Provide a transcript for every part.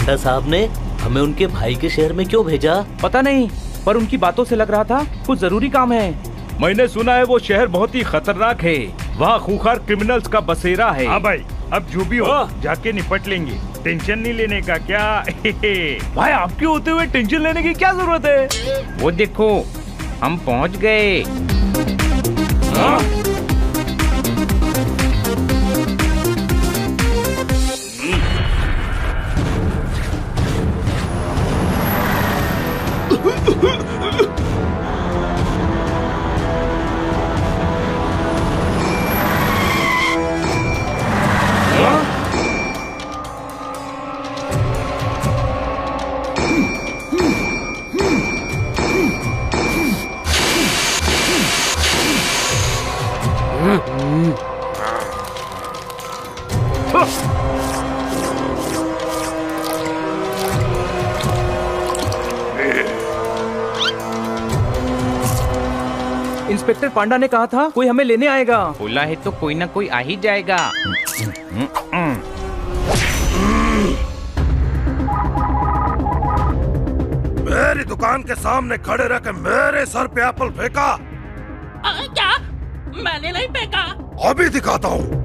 पांडा साहब ने हमें उनके भाई के शहर में क्यों भेजा? पता नहीं, पर उनकी बातों से लग रहा था कुछ जरूरी काम है। मैंने सुना है वो शहर बहुत ही खतरनाक है, वहाँ खूंखार क्रिमिनल्स का बसेरा है। हाँ भाई, अब जो भी हो जाके निपट लेंगे, टेंशन नहीं लेने का क्या। भाई आपके होते हुए टेंशन लेने की क्या जरूरत है? वो देखो हम पहुंच गए। इंस्पेक्टर पांडा ने कहा था कोई हमें लेने आएगा। बोला है तो कोई ना कोई आ ही जाएगा। मेरी दुकान के सामने खड़े रह के मेरे सर पे एप्पल फेंका। क्या? मैंने नहीं फेंका। अभी दिखाता हूँ।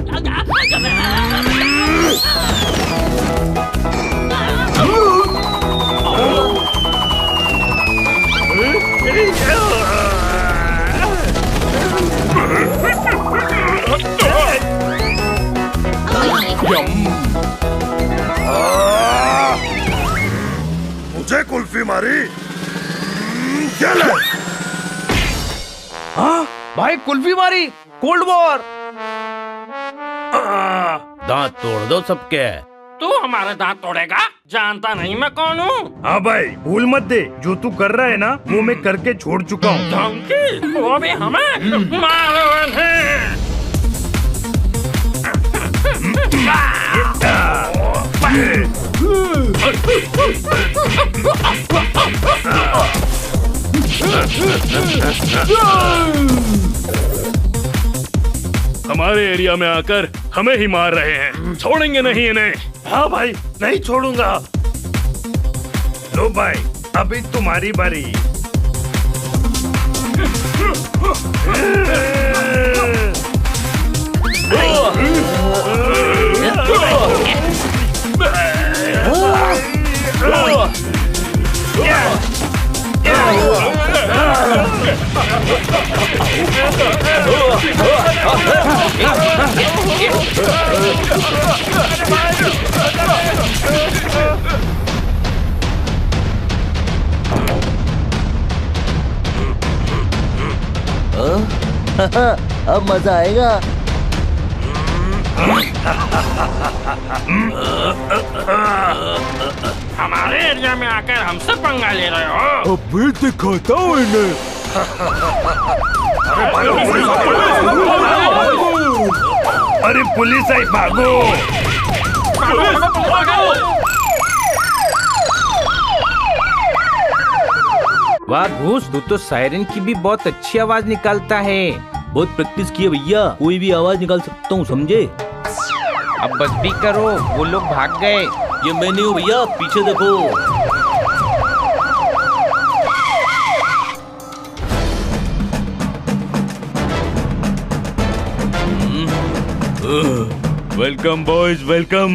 मुझे कुल्फी मारी। चले। हाँ भाई, कुल्फी मारी। Cold war. दांत तोड़ दो सबके। तू हमारे दांत तोड़ेगा? जानता नहीं मैं कौन हूँ। हाँ भाई, भूल मत दे, जो तू कर रहा है ना वो मैं करके छोड़ चुका हूँ। धमकी? वो भी हमें? मारो इन्हें। हमारे एरिया में आकर हमें ही मार रहे हैं, छोड़ेंगे नहीं इन्हें। हाँ भाई, नहीं छोड़ूंगा। लो भाई, अभी तुम्हारी बारी। अब मजा आएगा। हमारे एरिया में आकर हमसे पंगा ले रहे हो? अभी दिखाता हूँ इन्हें। अरे पुलिस आई, भागो। वाह घूस, तू तो सायरन की भी बहुत अच्छी आवाज निकालता है। बहुत प्रैक्टिस की है भैया, कोई भी आवाज निकाल सकता हूँ, समझे? अब बस भी करो, वो लोग भाग गए। ये मैं नहीं हूँ भैया, पीछे देखो। Welcome boys, welcome.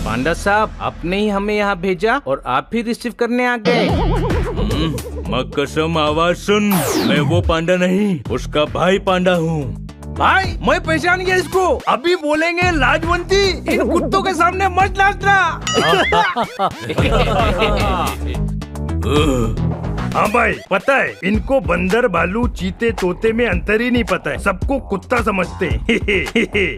पांडा साहब, आपने ही हमें यहाँ भेजा और आप ही रिसीव करने आ गए। कसम, आवाज सुन। मैं वो पांडा नहीं, उसका भाई पांडा हूँ। भाई, मैं पहचान गया इसको। अभी बोलेंगे लाजवंती, इन कुत्तों के सामने मत नाचना। हाँ भाई, पता है इनको बंदर, भालू, चीते, तोते में अंतर ही नहीं पता है, सबको कुत्ता समझते हैं।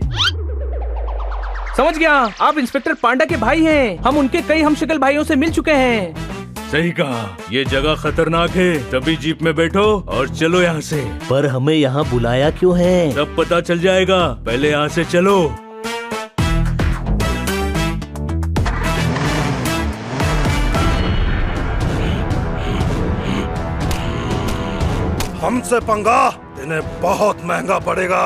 समझ गया, आप इंस्पेक्टर पांडा के भाई हैं। हम उनके कई हमशक्ल भाइयों से मिल चुके हैं। सही कहा, ये जगह खतरनाक है, तभी जीप में बैठो और चलो यहाँ से। पर हमें यहाँ बुलाया क्यों है? सब पता चल जाएगा, पहले यहाँ से चलो। हमसे पंगा, इन्हें बहुत महंगा पड़ेगा।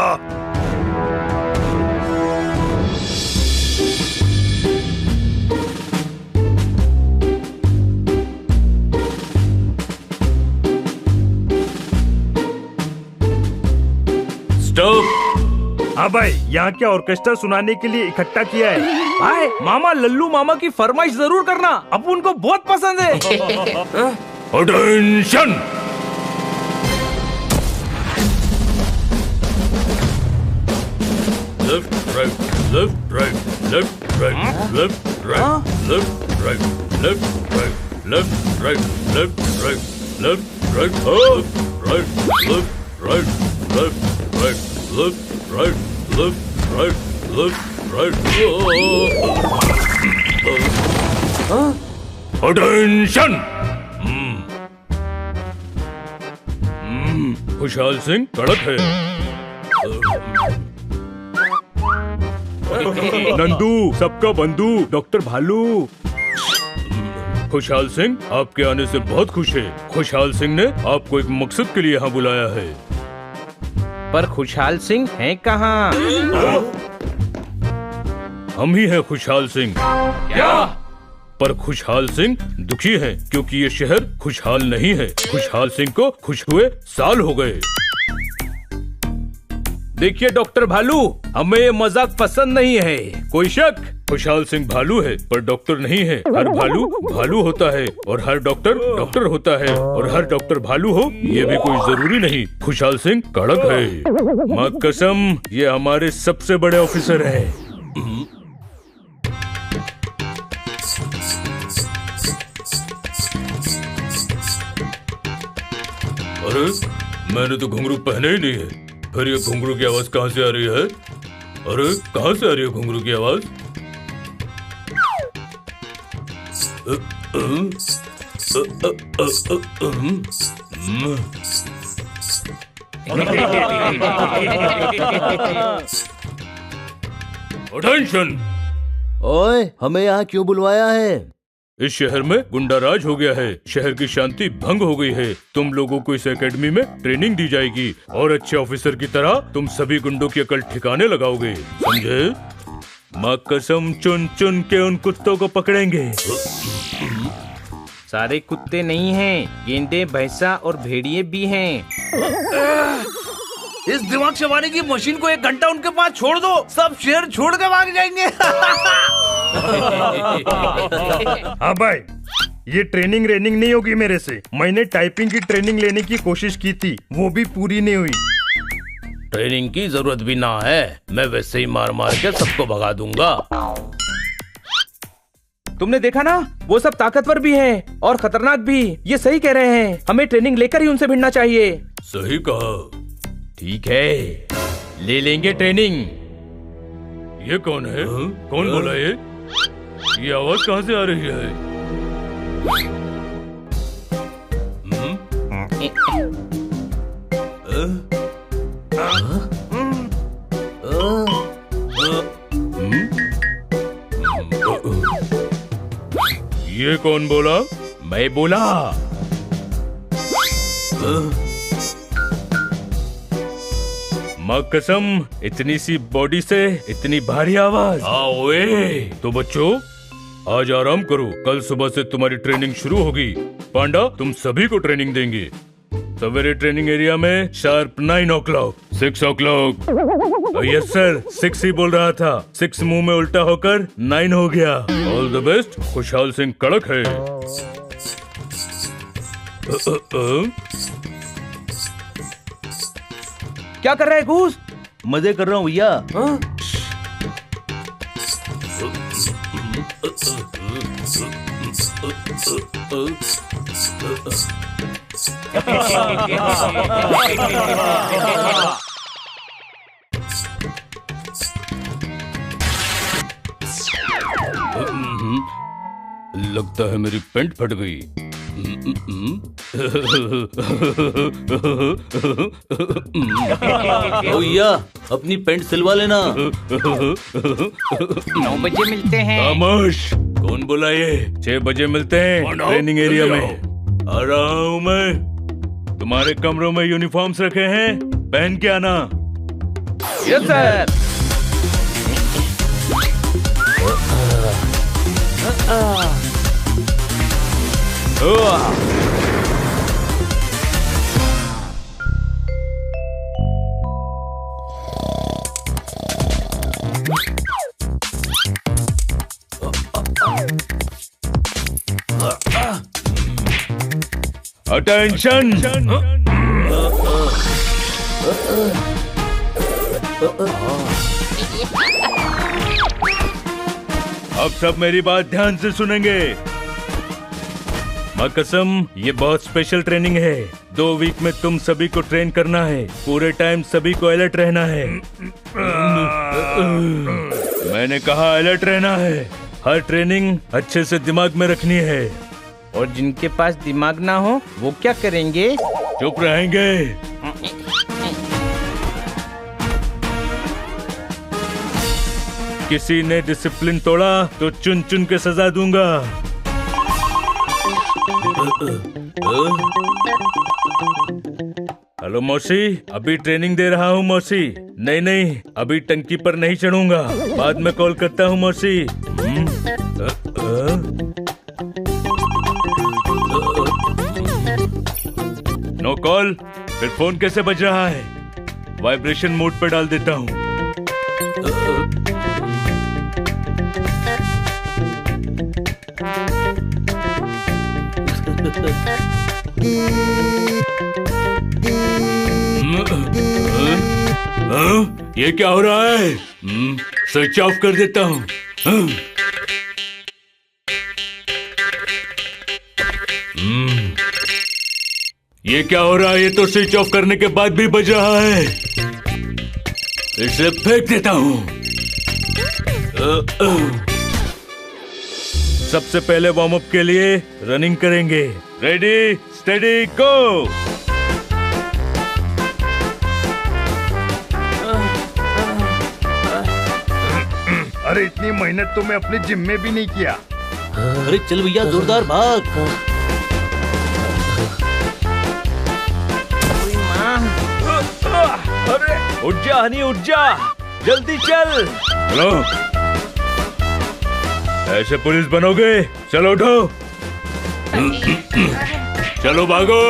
हाँ भाई, यहाँ क्या ऑर्केस्ट्रा सुनाने के लिए इकट्ठा किया है। भाई मामा लल्लू मामा की फरमाइश जरूर करना, अब उनको बहुत पसंद है। Attention. Left right left right left right left right left right left right left right left right left right right left right left right left right left right left right. Attention. खुशहाल सिंह कड़क है। नंदू सबका बंधु doctor भालू। खुशहाल सिंह आपके आने से बहुत खुश है। खुशहाल सिंह ने आपको एक मकसद के लिए यहाँ बुलाया है। पर खुशहाल सिंह है कहाँ? हम ही हैं खुशहाल सिंह। क्या? पर खुशहाल सिंह दुखी हैं क्योंकि ये शहर खुशहाल नहीं है। खुशहाल सिंह को खुश हुए साल हो गए। देखिए डॉक्टर भालू, हमें ये मजाक पसंद नहीं है। कोई शक? खुशहाल सिंह भालू है पर डॉक्टर नहीं है। हर भालू भालू होता है और हर डॉक्टर डॉक्टर होता है और हर डॉक्टर भालू हो ये भी कोई जरूरी नहीं। खुशहाल सिंह कड़क है। माँ कसम ये हमारे सबसे बड़े ऑफिसर है। अरे मैंने तो घुंघरू पहने ही नहीं है, फिर ये घुंघरू की आवाज कहाँ से आ रही है? अरे कहाँ से आ रही है घुंघरू की आवाज? अटेंशन। ओए, हमें यहाँ क्यों बुलवाया है? इस शहर में गुंडाराज हो गया है, शहर की शांति भंग हो गई है। तुम लोगों को इस एकेडमी में ट्रेनिंग दी जाएगी और अच्छे ऑफिसर की तरह तुम सभी गुंडों की अकल ठिकाने लगाओगे, समझे? माँ कसम चुन चुन के उन कुत्तों को पकड़ेंगे। सारे कुत्ते नहीं हैं, गेंडे, भैंसा और भेड़िए भी हैं। इस दिमाग चबाने की मशीन को 1 घंटा उनके पास छोड़ दो, सब शहर छोड़ के भाग जाएंगे। हाँ भाई, ये ट्रेनिंग रेनिंग नहीं होगी मेरे से। मैंने टाइपिंग की ट्रेनिंग लेने की कोशिश की थी, वो भी पूरी नहीं हुई। ट्रेनिंग की जरूरत भी ना है, मैं वैसे ही मार मार के सबको भगा दूंगा। तुमने देखा ना, वो सब ताकतवर भी हैं और खतरनाक भी। ये सही कह रहे हैं, हमें ट्रेनिंग लेकर ही उनसे भिड़ना चाहिए। सही कहा। ठीक है, ले लेंगे ट्रेनिंग। ये कौन है? कौन बोला ये आवाज कहाँ से आ रही है? ये कौन बोला? मैं बोला। माँ कसम, इतनी सी बॉडी से इतनी भारी आवाज। ओए तो बच्चों आज आराम करो, कल सुबह से तुम्हारी ट्रेनिंग शुरू होगी। पांडा तुम सभी को ट्रेनिंग देंगे। सवेरे ट्रेनिंग एरिया में sharp 9 o'clock, 6 o'clock। Yes sir, 6 ही बोल रहा था, 6 मुंह में उल्टा होकर 9 हो गया। All the best. खुशहाल सिंह कड़क है। क्या कर रहा है घूस? मजे कर रहा हूँ भैया। लगता है मेरी पैंट फट गई। ओ भैया, अपनी पैंट सिलवा लेना। 9 बजे मिलते हैं। खामोश। कौन बोला ये? 6 बजे मिलते हैं ट्रेनिंग एरिया में। आ रहा हूँ मैं। तुम्हारे कमरों में यूनिफॉर्म्स रखे हैं, पहन के आना। Yes sir. अटेंशन। अब सब मेरी बात ध्यान से सुनेंगे। माँ कसम, ये बहुत स्पेशल ट्रेनिंग है। 2 वीक में तुम सभी को ट्रेन करना है। पूरे टाइम सभी को अलर्ट रहना है। मैंने कहा अलर्ट रहना है। हर ट्रेनिंग अच्छे से दिमाग में रखनी है। और जिनके पास दिमाग ना हो वो क्या करेंगे? चुप रहेंगे। किसी ने डिसिप्लिन तोड़ा तो चुन चुन के सजा दूंगा। हेलो मौसी, अभी ट्रेनिंग दे रहा हूँ मौसी। नहीं, अभी टंकी पर नहीं चढ़ूंगा, बाद में कॉल करता हूँ मौसी। No call. फिर फोन कैसे बज रहा है? वाइब्रेशन मोड पर डाल देता हूँ। ये क्या हो रहा है? स्विच ऑफ कर देता हूँ। ये क्या हो रहा है? ये तो स्विच ऑफ करने के बाद भी बज रहा है। इसे फेंक देता हूँ। सबसे पहले वार्म अप के लिए रनिंग करेंगे। रेडी, स्टेडी, गो। अरे इतनी मेहनत तो मैं अपने जिम में भी नहीं किया। अरे चल भैया, जोरदार भाग। अरे उठ जा हनी, उठ जा, जल्दी चल। हेलो, ऐसे पुलिस बनोगे? चलो उठो। चलो भागो।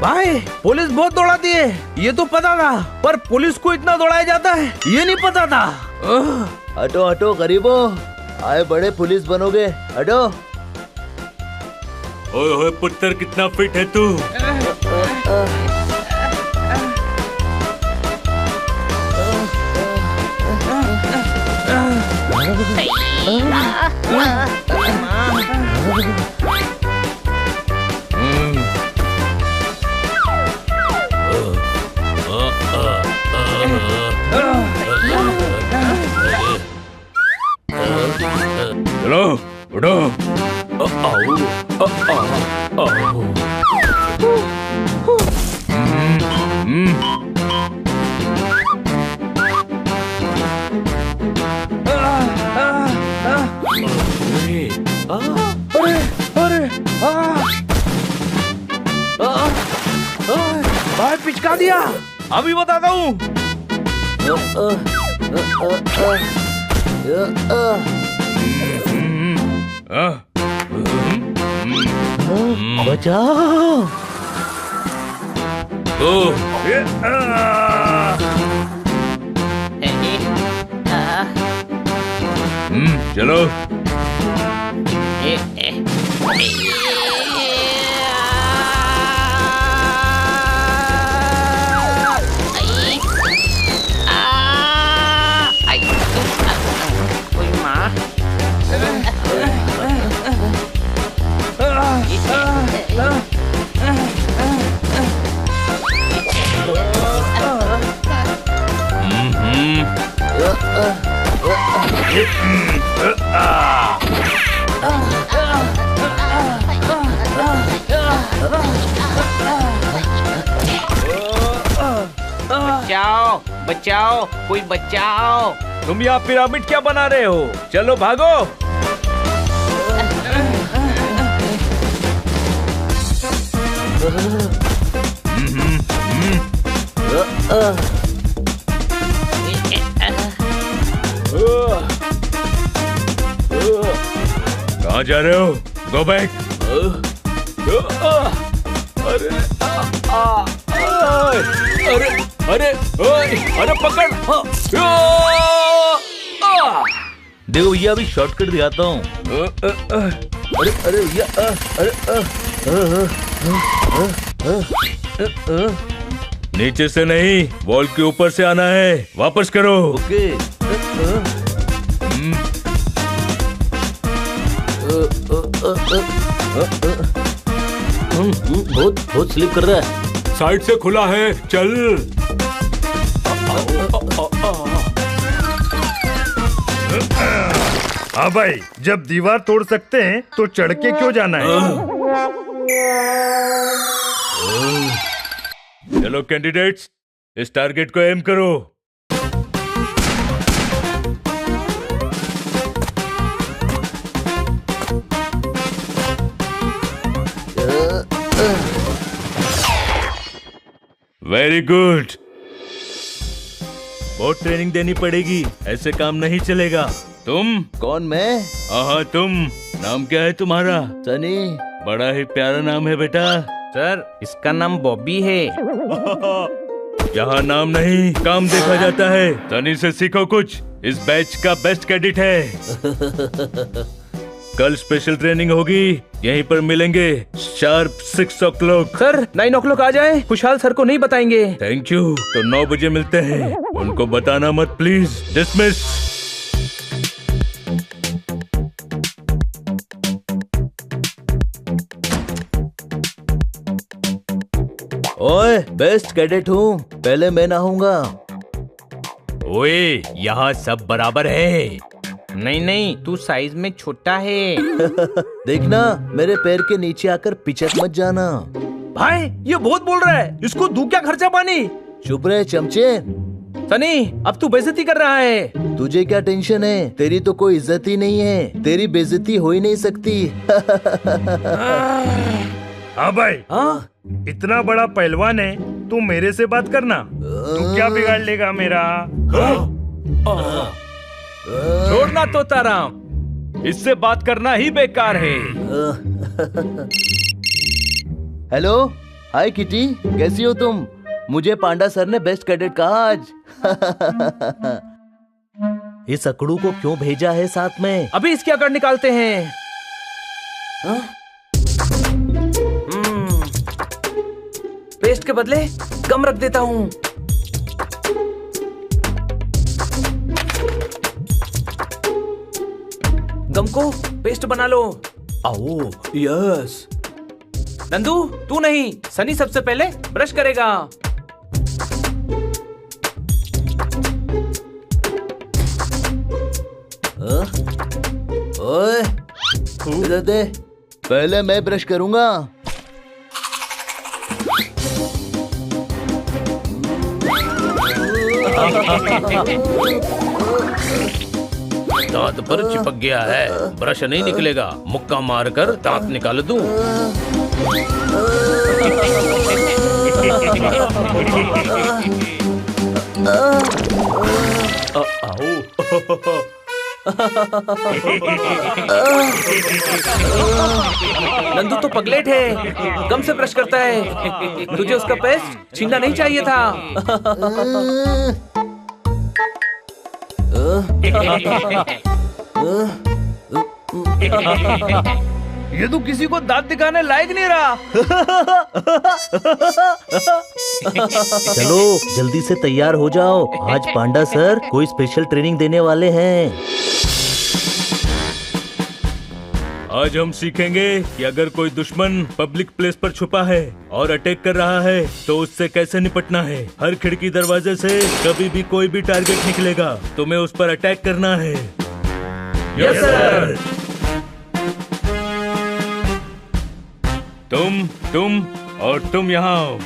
भाई, पुलिस बहुत दौड़ाती है, ये तो पता था, पर पुलिस को इतना दौड़ाया जाता है ये नहीं पता था। हटो हटो गरीबो, आए बड़े पुलिस बनोगे, हटो। ओए होए पुत्र, कितना फिट है तू। चलो उठो। भाई पिचका दिया, अभी बताता हूँ। बचाओ। चलो। बचाओ बचाओ, कोई बचाओ। तुम यहाँ पिरामिड क्या बना रहे हो? चलो भागो। कहाँ जा रहे हो? Go back. अरे अरे अरे पकड़। देखो भैया, अभी शॉर्टकट दिखाता हूँ। अरे अरे या अरे नीचे से नहीं, वॉल के ऊपर से आना है। वापस करो। ओके। बहुत बहुत स्लिप कर रहा है। साइड से खुला है, चल। हाँ भाई, जब दीवार तोड़ सकते हैं तो चढ़ के क्यों जाना है? चलो कैंडिडेट्स, इस टारगेट को एम करो। Very good. बहुत ट्रेनिंग देनी पड़ेगी, ऐसे काम नहीं चलेगा। तुम? कौन? मैं? हाँ तुम। नाम क्या है तुम्हारा? सनी। बड़ा ही प्यारा नाम है बेटा। सर, इसका नाम बॉबी है। यहाँ नाम नहीं, काम देखा जाता है। सनी से सीखो कुछ, इस बैच का बेस्ट कैडेट है। कल स्पेशल ट्रेनिंग होगी, यहीं पर मिलेंगे शार्प 6 o'clock। सर 9 o'clock आ जाए, खुशहाल सर को नहीं बताएंगे। Thank you. तो 9 बजे मिलते हैं, उनको बताना मत प्लीज। डिसमिस। ओए, बेस्ट कैडेट हूँ, पहले मैं नहाऊंगा। ओए, यहाँ सब बराबर है। नहीं, तू साइज में छोटा है। देखना, मेरे पैर के नीचे आकर पिचक मत जाना। भाई, ये बहुत बोल रहा है, इसको दूं क्या खर्चा पानी? चुप रहे चमचे। सनी, अब तू बेइज्जती कर रहा है। तुझे क्या टेंशन है? तेरी तो कोई इज्जत ही नहीं है, तेरी बेइज्जती हो ही नहीं सकती। हाँ भाई, हाँ? इतना बड़ा पहलवान है, तू मेरे से बात करना। तू क्या बिगाड़ लेगा मेरा? छोड़ना तोताराम, इससे बात करना ही बेकार है। हेलो, हाय किटी, कैसी हो तुम? मुझे पांडा सर ने बेस्ट कैडेट कहा आज। इस अकड़ू को क्यों भेजा है साथ में? अभी इसकी अकड़ निकालते हैं। पेस्ट के बदले गम रख देता हूँ। गम को पेस्ट बना लो। आओ, यस। नंदू, तू नहीं, सनी सबसे पहले ब्रश करेगा। ओए, इधर दे, पहले मैं ब्रश करूंगा। दांत पर चिपक गया है, ब्रश नहीं निकलेगा। मुक्का मारकर दांत निकाल दूं। नंदू तो पगलेट है, गम से ब्रश करता है। तुझे उसका पेस्ट छीनना नहीं चाहिए था। ये तो किसी को दांत दिखाने लायक नहीं रहा। चलो जल्दी से तैयार हो जाओ, आज पांडा सर कोई स्पेशल ट्रेनिंग देने वाले हैं। आज हम सीखेंगे कि अगर कोई दुश्मन पब्लिक प्लेस पर छुपा है और अटैक कर रहा है तो उससे कैसे निपटना है। हर खिड़की दरवाजे से कभी भी कोई भी टारगेट निकलेगा, तुम्हें उस पर अटैक करना है। Yes sir. तुम और तुम यहाँ आओ।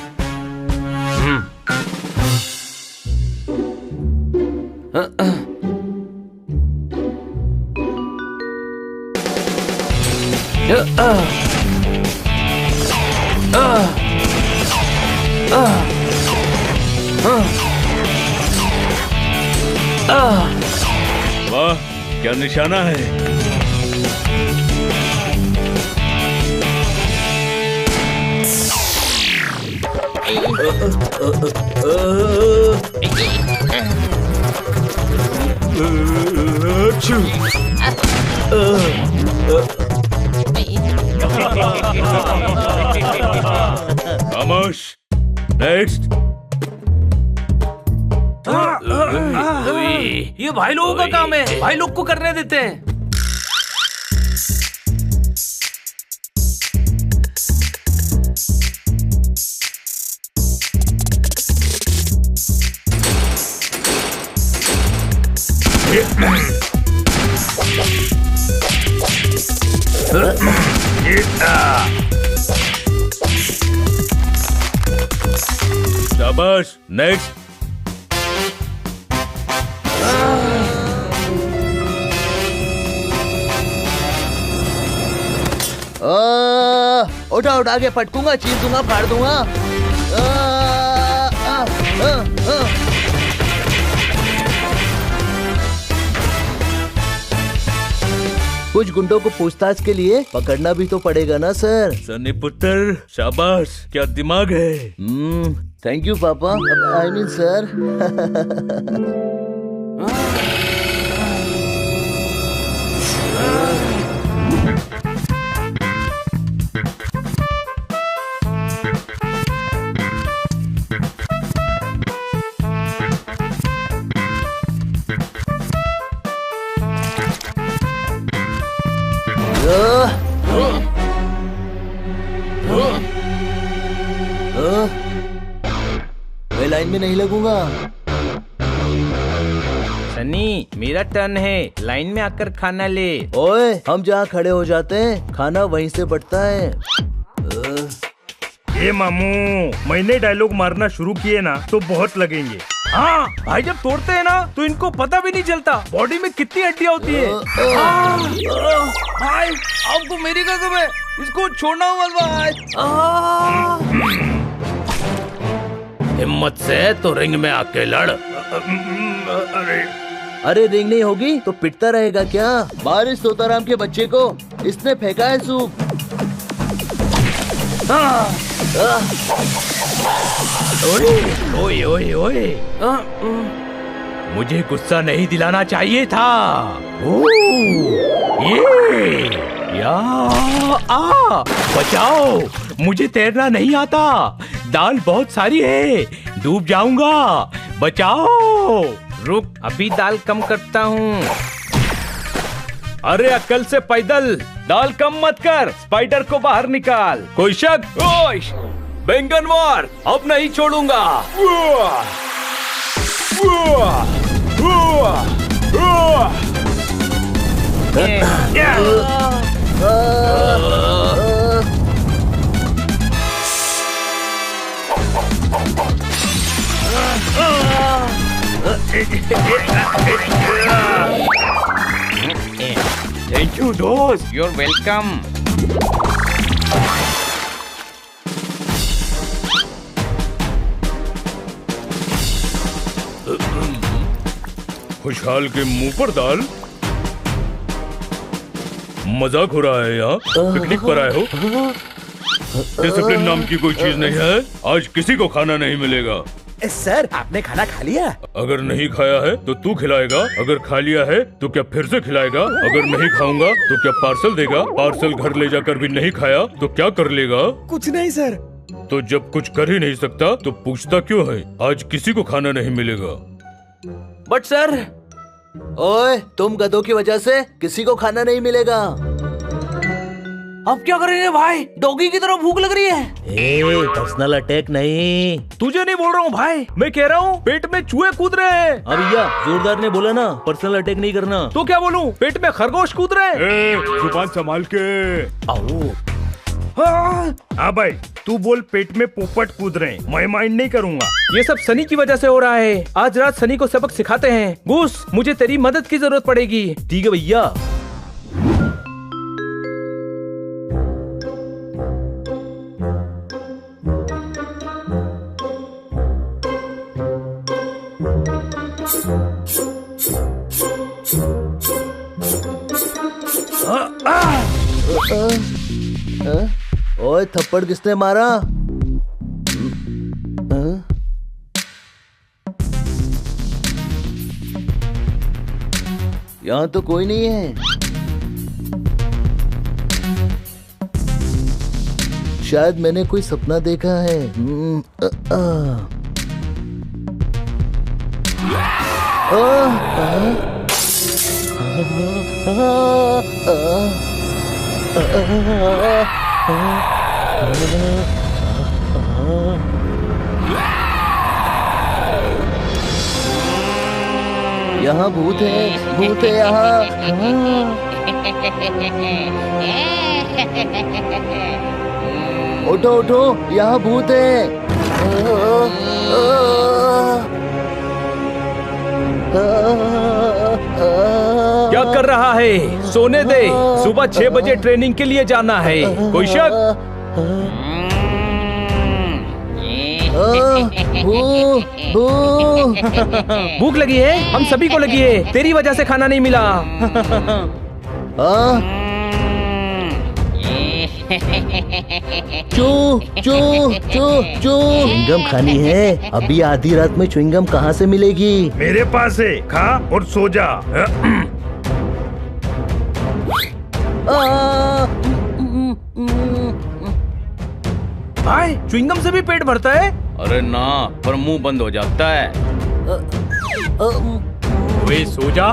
वाह, क्या निशाना है। खामोश। नेक्स्ट। ये भाई लोगों का काम है, भाई लोग को करने देते हैं। शाबाश। नेक्स्ट। उठा उठा के पटकूंगा, चीर दूंगा, फाड़ दूंगा। कुछ गुंडों को पूछताछ के लिए पकड़ना भी तो पड़ेगा ना सर। सनी पुत्र, शाबाश, क्या दिमाग है। थैंक यू पापा, आई मीन सर। मैं लाइन में नहीं लगूंगा। सनी, मेरा टर्न है, लाइन में आकर खाना ले। ओए, हम जहाँ खड़े हो जाते हैं खाना वहीं से बढ़ता है। ये मामू, मैंने डायलॉग मारना शुरू किए ना तो बहुत लगेंगे। हाँ, भाई जब तोड़ते हैं ना तो इनको पता भी नहीं चलता बॉडी में कितनी हड्डियाँ होती है। भाई, आपको मेरी कसम है, इसको छोड़ना मत भाई। हिम्मत से तो रिंग में आके लड़। अरे रिंग नहीं होगी तो पिटता रहेगा क्या? बारिश तोताराम के बच्चे को इसने फेंका है सूप। ओए ओए ओए, मुझे गुस्सा नहीं दिलाना चाहिए था। ये या बचाओ, मुझे तैरना नहीं आता, दाल बहुत सारी है, डूब जाऊंगा, बचाओ। रुक, अभी दाल कम करता हूँ। अरे अक्ल से पैदल, दाल कम मत कर, स्पाइडर को बाहर निकाल। कोई शक? ओश, बैंगन वार, अब नहीं छोड़ूंगा। थैंक यू दोस्त। You're welcome. खुशहाल के मुंह पर दाल। मजाक हो रहा है यहाँ? पिकनिक पर आए हो? डिसिप्लिन नाम की कोई चीज नहीं है। आज किसी को खाना नहीं मिलेगा। सर, आपने खाना खा लिया? अगर नहीं खाया है तो तू खिलाएगा, अगर खा लिया है तो क्या फिर से खिलाएगा, अगर नहीं खाऊंगा तो क्या पार्सल देगा, पार्सल घर ले जाकर भी नहीं खाया तो क्या कर लेगा? कुछ नहीं सर। तो जब कुछ कर ही नहीं सकता तो पूछता क्यों है? आज किसी को खाना नहीं मिलेगा। बट सर, ओए, तुम गधों की वजह से किसी को खाना नहीं मिलेगा। अब क्या करेंगे भाई? डॉगी की तरह भूख लग रही है। पर्सनल अटैक नहीं। तुझे नहीं बोल रहा हूँ भाई, मैं कह रहा हूँ पेट में चूहे कूद रहे हैं। अब भैया, जोरदार ने बोला ना पर्सनल अटैक नहीं करना। तो क्या बोलूँ, पेट में खरगोश कूद रहे हैं। जुबान संभाल के। हाँ भाई, तू बोल पेट में पोपट कूद रहे हैं, मैं माइंड नहीं करूँगा। ये सब सनी की वजह से हो रहा है। आज रात सनी को सबक सिखाते हैं। घूस, मुझे तेरी मदद की जरूरत पड़ेगी। ठीक है भैया। ओए, थप्पड़ किसने मारा? यहाँ तो कोई नहीं है। शायद मैंने कोई सपना देखा है। यहाँ भूत है यहाँ। उठो उठो, यहाँ भूत है। क्या कर रहा है? सोने दे, सुबह 6 बजे ट्रेनिंग के लिए जाना है। कोई शक? भूख लगी है? हम सभी को लगी है। तेरी वजह से खाना नहीं मिला। च्युइंगम खानी है? अभी आधी रात में च्युइंगम कहाँ से मिलेगी? मेरे पास है, खा और सो जा। भाई, च्युइंगम से भी पेट भरता है? अरे ना, पर मुंह बंद हो जाता है। वे सो जा।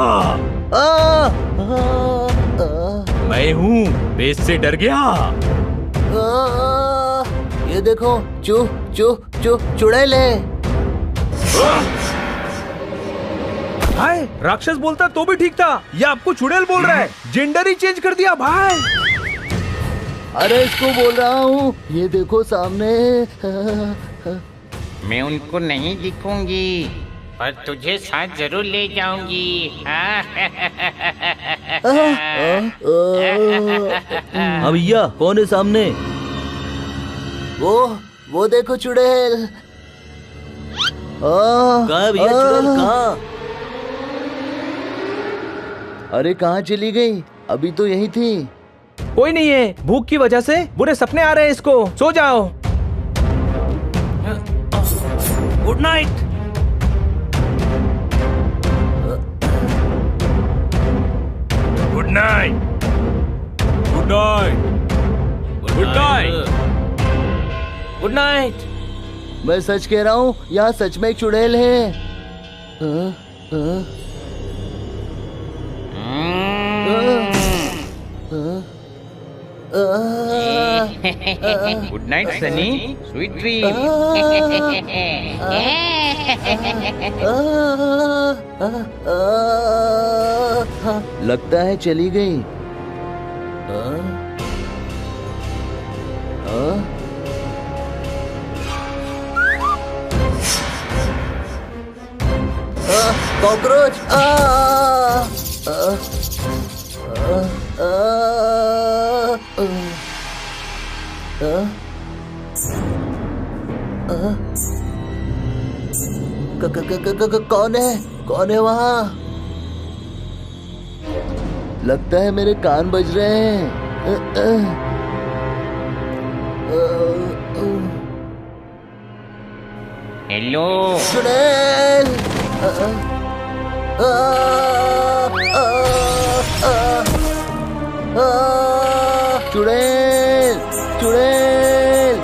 मैं हूँ, बेस से डर गया। ये देखो, चुड़ैल है। भाई, राक्षस बोलता तो भी ठीक था, ये आपको चुड़ैल बोल रहा है। जेंडर ही चेंज कर दिया भाई। अरे इसको बोल रहा हूँ, ये देखो सामने। मैं उनको नहीं दिखूंगी, पर तुझे साथ जरूर ले जाऊंगी। हाँ भैया, कौन है सामने? वो देखो चुड़ैल। कहाँ है भैया चुड़ैल, कहाँ? अरे कहाँ चली गई? अभी तो यही थी। कोई नहीं है, भूख की वजह से बुरे सपने आ रहे हैं इसको। सो जाओ। Good night. Good night. Good night. Good night. Good night. मैं सच कह रहा हूँ, यहाँ सच में एक चुड़ैल है। Good night Sunny, sweet dream. लगता है चली गई। कॉकरोच। कौन है वहाँ? लगता है मेरे कान बज रहे हैं। हेलो चुड़ैल। चुड़ैल, चुड़ैल,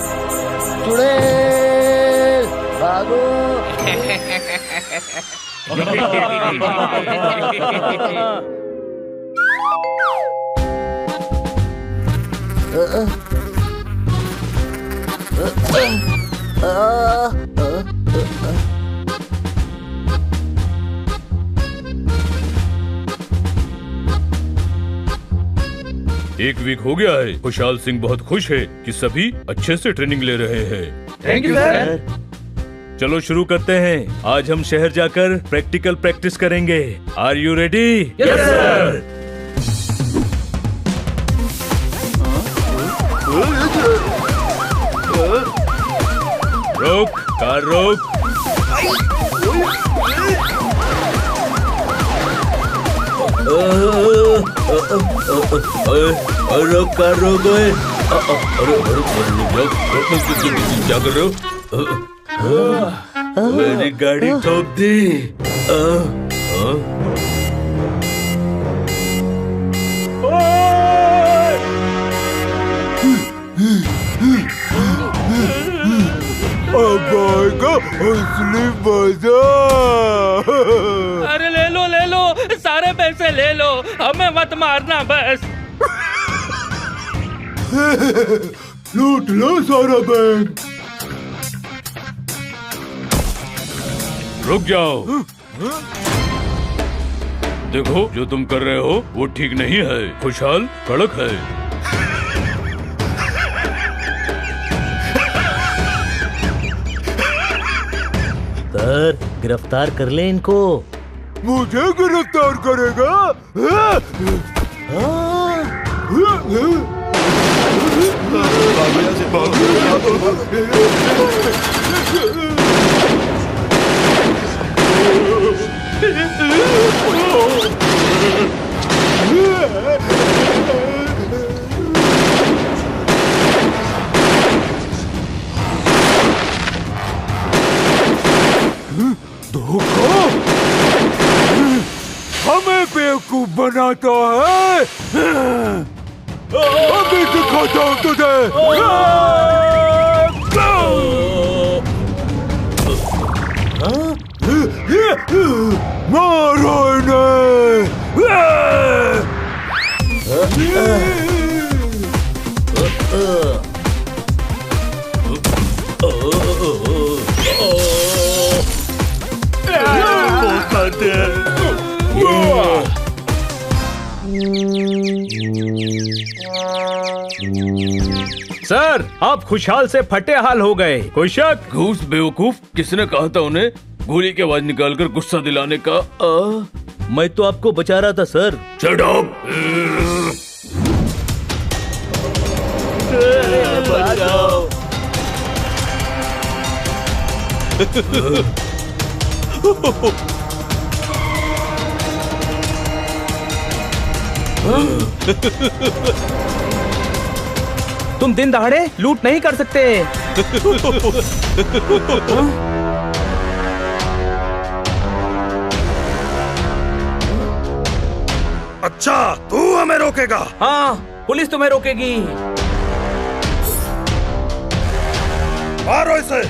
चुड़ैल, भागो। एक वीक हो गया है। खुशहाल सिंह बहुत खुश है कि सभी अच्छे से ट्रेनिंग ले रहे हैं। Thank you sir. चलो शुरू करते हैं। आज हम शहर जाकर प्रैक्टिकल प्रैक्टिस करेंगे। Are you ready? Yes sir. रोक, कार रोक। रोक कार रोक। क्या कर रहे हो? मेरी गाड़ी ठोक दी। असली मजा। अरे ले लो सारे पैसे ले लो, हमें मत मारना बस। लूट लो सारा बैंक। रुक जाओ। देखो जो तुम कर रहे हो वो ठीक नहीं है। खुशहाल कड़क है। सर गिरफ्तार कर ले इनको। मुझे गिरफ्तार करेगा? धोखा हमें बेवकूफ बनाता है। अभी दिखाता हूँ तुझे। मारो सर आप खुशहाल से फटे हाल हो गए। कोई शक? घूस बेवकूफ, किसने कहा था उन्हें गोली की आवाज निकालकर गुस्सा दिलाने का? मैं तो आपको बचा रहा था सर। Shut up. तुम दिन दहाड़े लूट नहीं कर सकते। अच्छा तू हमें रोकेगा? हाँ पुलिस तुम्हें रोकेगी। मारो इसे।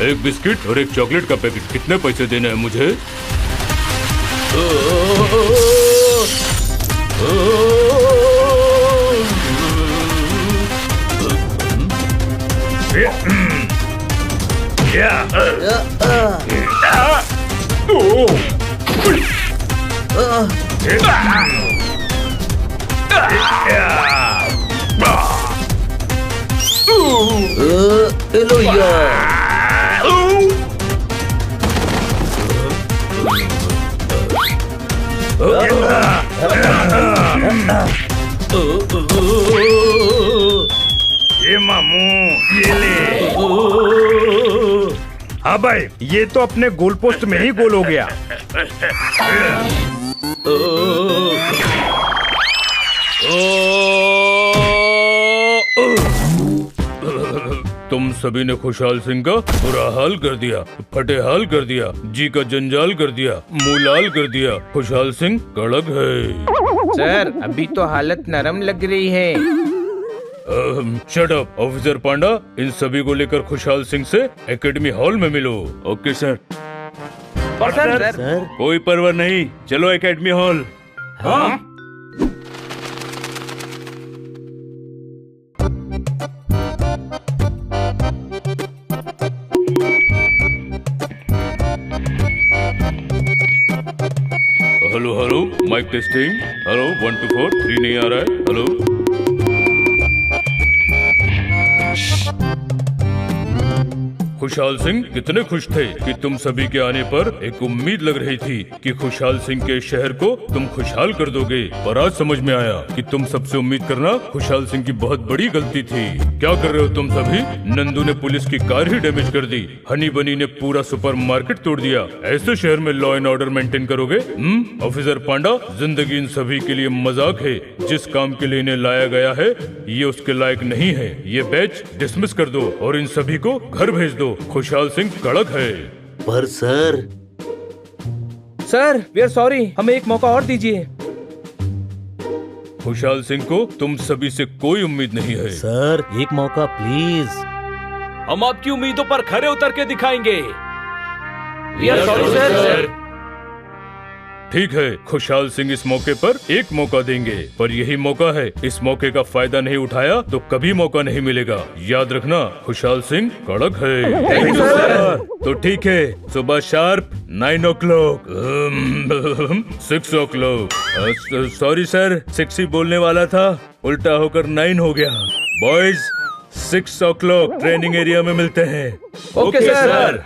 एक बिस्किट और एक चॉकलेट का पैकेट। कितने पैसे देने हैं मुझे? हेलो यार। ये मामू ये ले। हाँ भाई ये तो अपने गोल पोस्ट में ही गोल हो गया। तुम सभी ने खुशहाल सिंह का बुरा हाल कर दिया, फटे हाल कर दिया, जी का जंजाल कर दिया, मुंह लाल कर दिया। खुशहाल सिंह कड़क है। सर अभी तो हालत नरम लग रही है। Shut up. ऑफिसर पांडा, इन सभी को लेकर खुशहाल सिंह से एकेडमी हॉल में मिलो। Okay sir. सर कोई परवाह नहीं, चलो एकेडमी हॉल। हाँ? Hello hello mic testing. Hello 1 2 4 3 नहीं आ रहा है। हेलो खुशहाल सिंह कितने खुश थे कि तुम सभी के आने पर एक उम्मीद लग रही थी कि खुशहाल सिंह के शहर को तुम खुशहाल कर दोगे, पर आज समझ में आया कि तुम सबसे उम्मीद करना खुशहाल सिंह की बहुत बड़ी गलती थी। क्या कर रहे हो तुम सभी? नंदू ने पुलिस की कार ही डैमेज कर दी, हनी बनी ने पूरा सुपरमार्केट तोड़ दिया। ऐसे शहर में लॉ एंड ऑर्डर मेंटेन करोगे? ऑफिसर पांडा, जिंदगी इन सभी के लिए मजाक है। जिस काम के लिए इन्हें लाया गया है ये उसके लायक नहीं है। ये बैच डिसमिस कर दो और इन सभी को घर भेज दो। खुशहाल सिंह कड़क है। पर sir sir we are sorry, हमें एक मौका और दीजिए। खुशहाल सिंह को तुम सभी से कोई उम्मीद नहीं है। सर एक मौका प्लीज। हम आपकी उम्मीदों पर खरे उतर के दिखाएंगे। We are sorry sir. ठीक है, खुशहाल सिंह इस मौके पर एक मौका देंगे, पर यही मौका है। इस मौके का फायदा नहीं उठाया तो कभी मौका नहीं मिलेगा। याद रखना, खुशहाल सिंह कड़क है। Thank you sir. तो ठीक है, सुबह sharp 9 o'clock 6 o'clock। Sorry sir, 6 ही बोलने वाला था, उल्टा होकर 9 हो गया। बॉयज 6 o'clock ट्रेनिंग एरिया में मिलते हैं। Okay sir.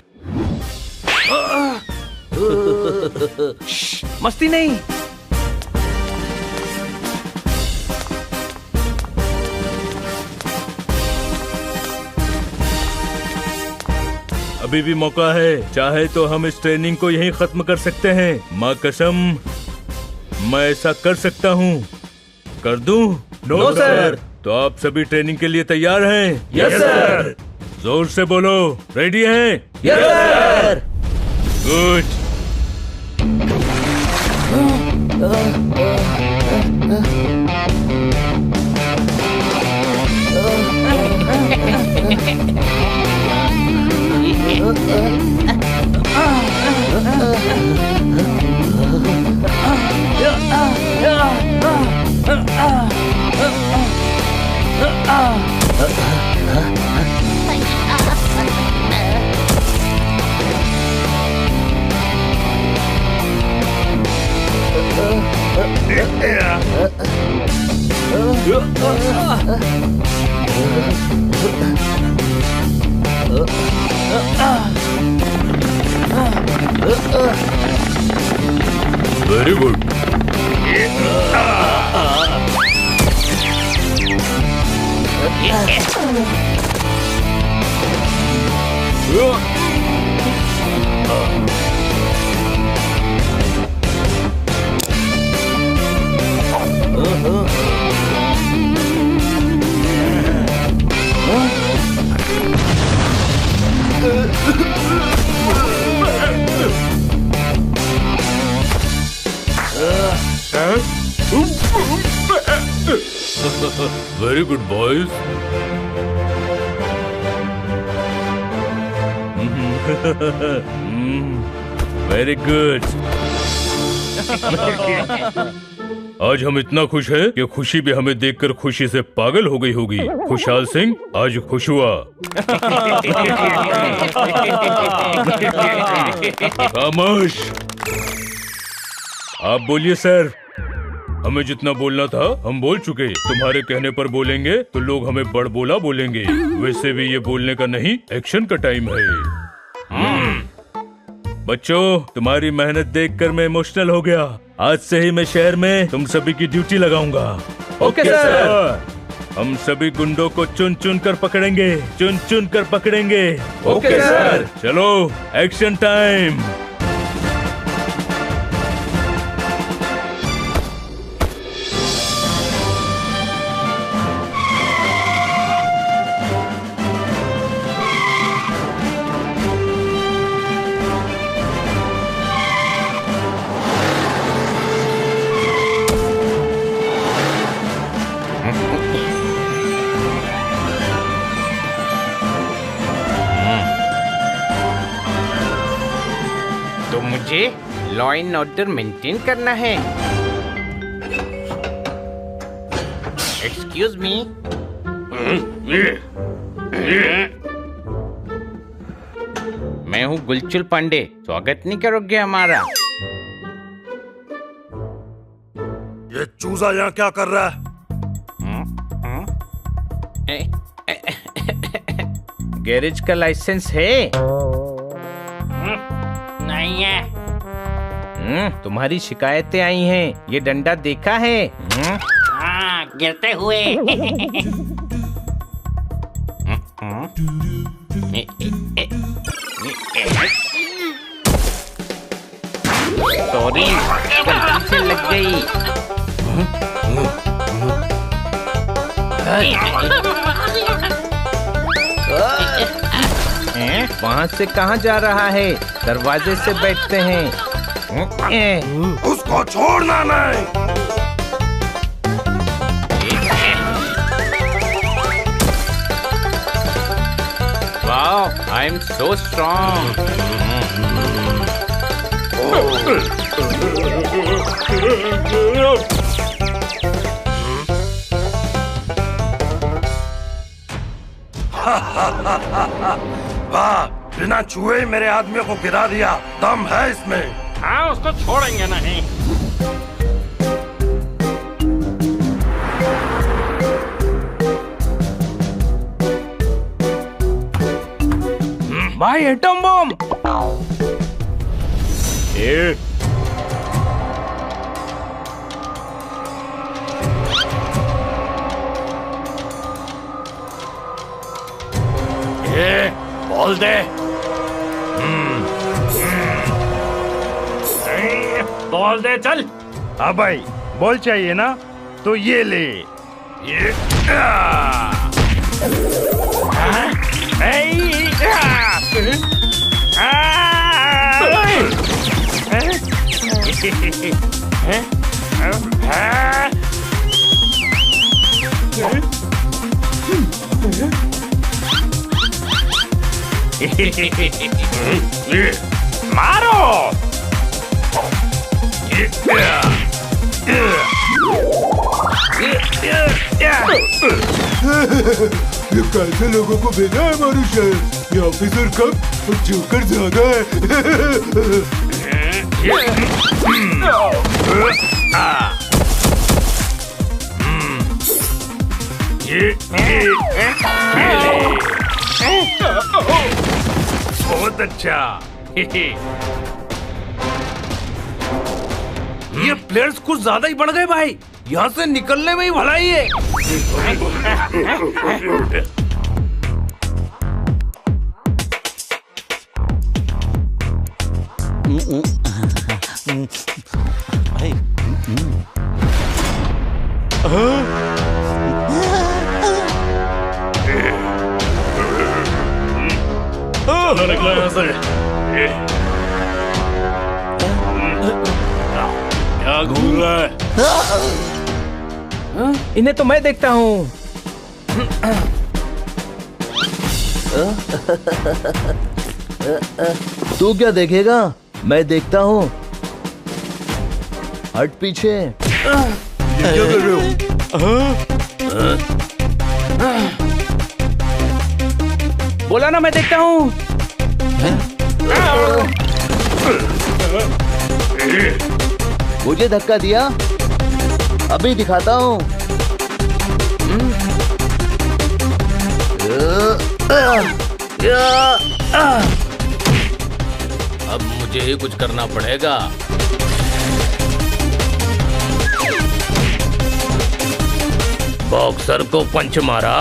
मस्ती नहीं। अभी भी मौका है, चाहे तो हम इस ट्रेनिंग को यहीं खत्म कर सकते हैं। माँ कसम, मैं ऐसा कर सकता हूँ। कर दूं? No sir. तो आप सभी ट्रेनिंग के लिए तैयार हैं? Yes sir. जोर से बोलो, रेडी हैं? Yes sir. Good. Very good. Very good, boys. Very good. आज हम इतना खुश हैं कि खुशी भी हमें देखकर खुशी से पागल हो गई होगी। खुशहाल सिंह आज खुश हुआ। खामोश। आप बोलिए सर। हमें जितना बोलना था हम बोल चुके। तुम्हारे कहने पर बोलेंगे तो लोग हमें बड़ बोला बोलेंगे। वैसे भी ये बोलने का नहीं, एक्शन का टाइम है। बच्चों, तुम्हारी मेहनत देखकर मैं इमोशनल हो गया। आज से ही मैं शहर में तुम सभी की ड्यूटी लगाऊंगा। Okay sir. हम सभी गुंडों को चुन चुन कर पकड़ेंगे, चुन चुन कर पकड़ेंगे। Okay sir. चलो, एक्शन टाइम। तो मुझे लॉ एंड ऑर्डर मेंटेन करना है। Excuse me. मैं हूँ गुलचुल पांडे, स्वागत नहीं करोगे हमारा? ये चूजा यहाँ क्या कर रहा है? गैरेज का लाइसेंस है? नहीं है। तुम्हारी शिकायतें आई हैं, ये डंडा देखा है? हाँ, गिरते हुए। सॉरी, गलती से लग गई। वहाँ से कहाँ जा रहा है? दरवाजे से बैठते हैं। उसको छोड़ना नहीं। Wow, I am so strong. वाह, बिना छुए मेरे आदमियों को गिरा दिया। दम है इसमें। हाँ, उसको छोड़ेंगे नहीं। भाई एटम बम। ये बोल दे। बोल दे, चल। हाँ भाई, बॉल चाहिए ना, तो ये ले। ये मारो। ये कैसे लोगों को भेजा है हमारे शहर? ये ऑफिसर कम और जोकर ज्यादा बहुत अच्छा। ये प्लेयर्स कुछ ज्यादा ही बढ़ गए भाई। यहाँ से निकलने में ही भलाई है। निकला यहाँ से। क्या घूम रहा है? इन्हें तो मैं देखता हूँ। तू क्या देखेगा? मैं देखता हूँ। हट पीछे। क्या कर रहे हो? बोला ना मैं देखता हूँ। मुझे धक्का दिया, अभी दिखाता हूँ। अब मुझे ही कुछ करना पड़ेगा। बॉक्सर को पंच मारा।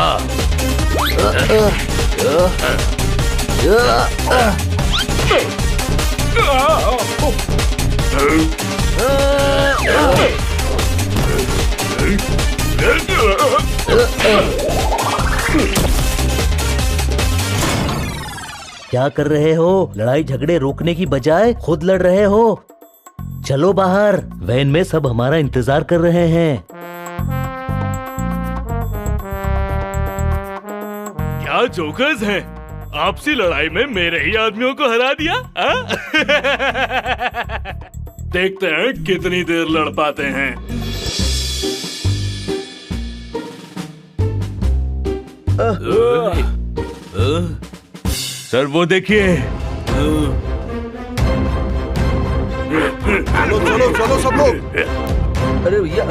क्या कर रहे हो? लड़ाई झगड़े रोकने की बजाय खुद लड़ रहे हो। चलो बाहर, वैन में सब हमारा इंतजार कर रहे हैं। क्या जोकर्स हैं? आपसी लड़ाई में मेरे ही आदमियों को हरा दिया। देखते हैं कितनी देर लड़ पाते हैं। सर वो देखिए। चलो चलो चलो सब लोग। अरे भैया,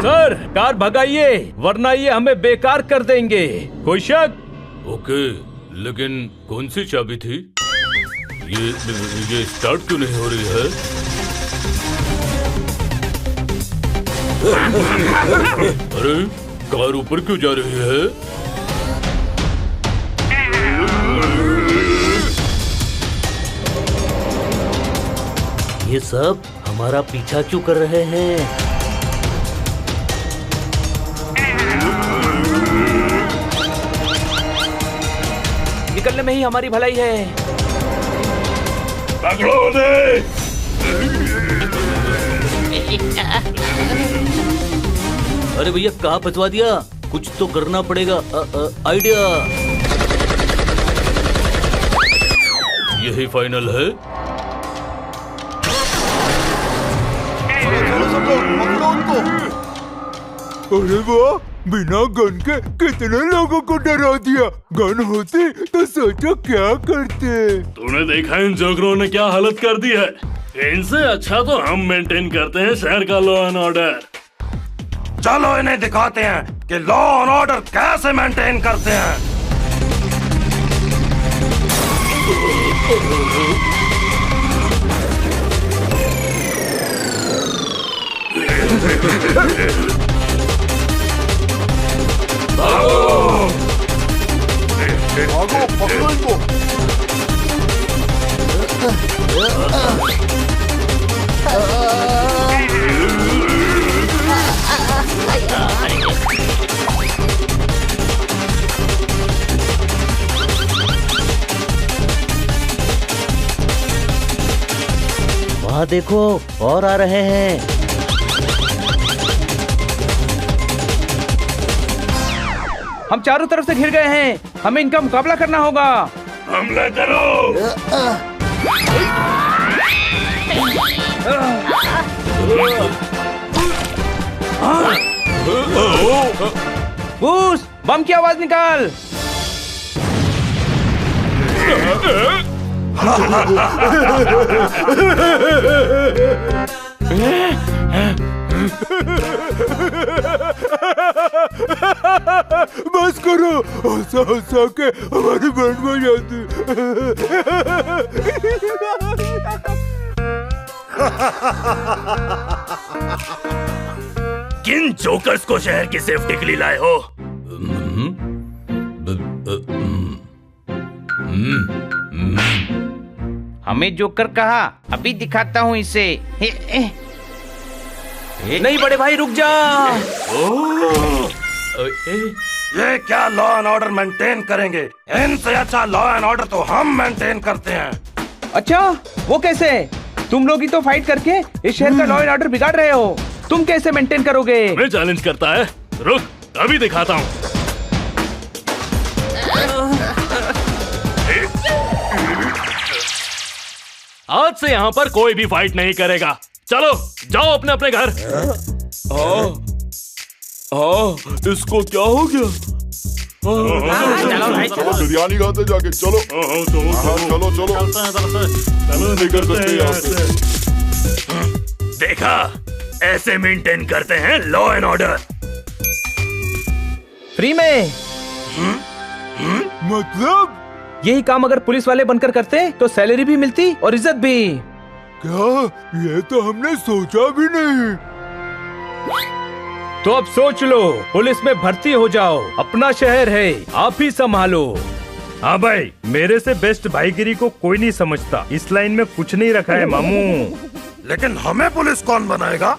सर कार भगाइए, वरना ये हमें बेकार कर देंगे। कोई शक? ओके, लेकिन कौन सी चाबी थी? ये स्टार्ट क्यों नहीं हो रही है? अरे कार ऊपर क्यों जा रही है? ये सब हमारा पीछा क्यों कर रहे हैं? निकलने में ही हमारी भलाई है। पकड़ो उन्हें। अरे भैया कहाँ फंसवा दिया? कुछ तो करना पड़ेगा। आइडिया। यही फाइनल है। अरे वाह, बिना गन के कितने लोगों को डरा दिया। गन होती तो सोचो क्या करते। तूने देखा इन जोकरों ने क्या हालत कर दी है। इनसे अच्छा तो हम मेंटेन करते हैं शहर का लॉ एंड ऑर्डर। चलो इन्हें दिखाते हैं कि लॉ एंड ऑर्डर कैसे मेंटेन करते हैं। भागो, पकड़ो इनको। वहाँ देखो और आ रहे हैं। हम चारों तरफ से घिर गए हैं, हमें इनका मुकाबला करना होगा। हमला करो। बूस, बम की आवाज निकाल। बस करो, हंसा हंसा के हमारी बैंड बज जाती। किन जोकर्स को शहर की सेफ्टी के लिए लाए हो? हमें जोकर कहा, अभी दिखाता हूँ इसे। नहीं बड़े भाई रुक जा। ये क्या लॉ एंड ऑर्डर मेंटेन करेंगे? इनसे अच्छा लॉ एंड ऑर्डर तो हम मेंटेन करते हैं। अच्छा, वो कैसे? तुम लोग ही तो फाइट करके इस शहर का लॉ एंड ऑर्डर बिगाड़ रहे हो। तुम कैसे मेंटेन करोगे? मैं चैलेंज करता है। रुक, अभी दिखाता हूँ। आज से यहाँ पर कोई भी फाइट नहीं करेगा। चलो जाओ अपने अपने घर। इसको क्या हो गया? चलो बिरयानी खाते जाके। चलो चलो चलो चलो निकल सकते हैं यहाँ से। देखा, ऐसे मेंटेन करते हैं लॉ एंड ऑर्डर। फ्री में? मतलब यही काम अगर पुलिस वाले बनकर करते तो सैलरी भी मिलती और इज्जत भी। क्या? ये तो हमने सोचा भी नहीं। तो अब सोच लो, पुलिस में भर्ती हो जाओ। अपना शहर है, आप ही संभालो। हाँ भाई, मेरे से बेस्ट भाईगिरी को कोई नहीं समझता। इस लाइन में कुछ नहीं रखा है मामू। लेकिन हमें पुलिस कौन बनाएगा?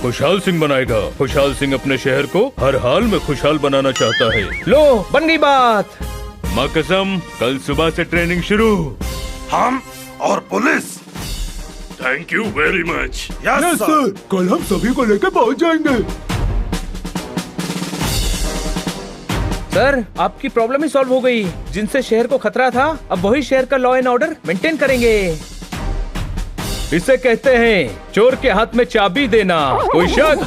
खुशहाल सिंह बनाएगा। खुशहाल सिंह अपने शहर को हर हाल में खुशहाल बनाना चाहता है। लो, बन गई बात। माँ कसम, कल सुबह से ट्रेनिंग शुरू। हम और police. Thank you very much. Yes sir. कल हम सभी को लेकर पहुंच जाएंगे। सर, आपकी प्रॉब्लम ही सॉल्व हो गई। जिनसे शहर को खतरा था, अब वही शहर का लॉ एंड ऑर्डर मेंटेन करेंगे। इसे कहते हैं चोर के हाथ में चाबी देना। कोई शक?